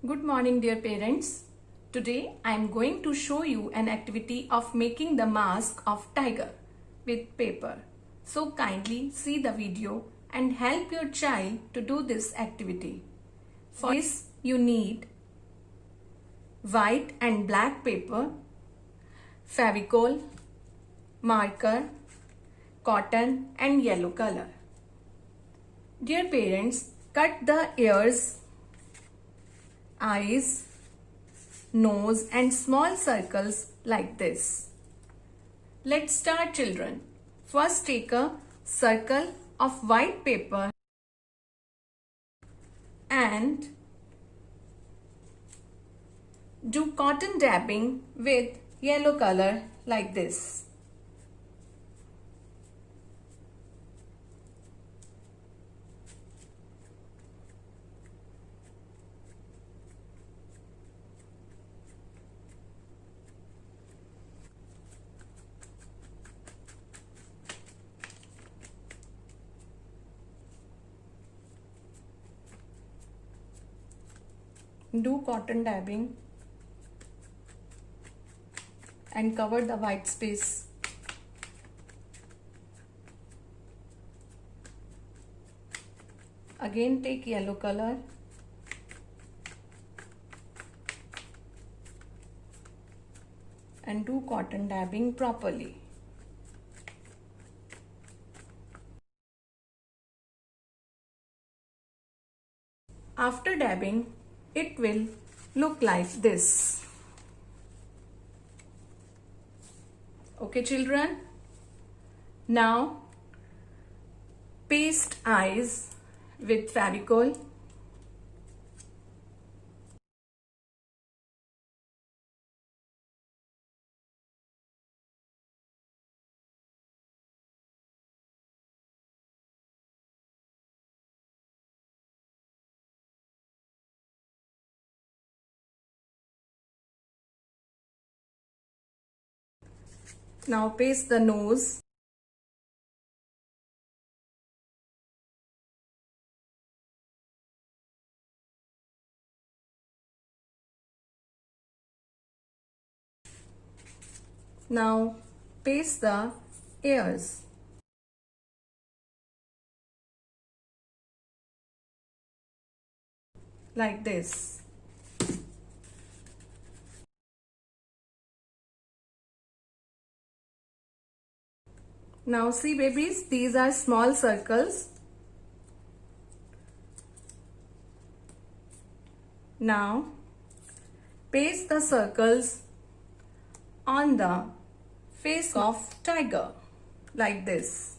Good morning, dear parents. Today I am going to show you an activity of making the mask of tiger with paper. So kindly see the video and help your child to do this activity. For this you need white and black paper, Fevicol, marker, cotton and yellow color. Dear parents, cut the ears, eyes, nose and small circles like this. Let's start, children. First take a circle of white paper and do cotton dabbing with yellow color like this. Do cotton dabbing and cover the white space. Again take yellow color and do cotton dabbing properly. After dabbing, it will look like this. Okay, children. Now paste eyes with Fevicol. Now paste the nose. Now paste the ears. Like this. Now see babies, these are small circles. Now paste the circles on the face of tiger like this.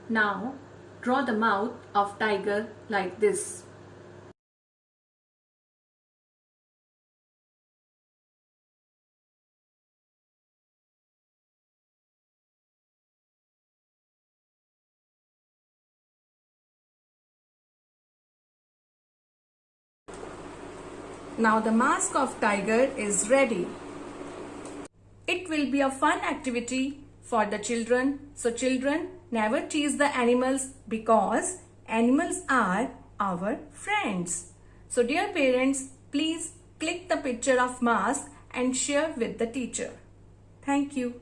Now draw the mouth of tiger like this. Now the mask of tiger is ready. It will be a fun activity for the children. So children, never tease the animals because animals are our friends. So dear parents, please click the picture of mask and share with the teacher. Thank you.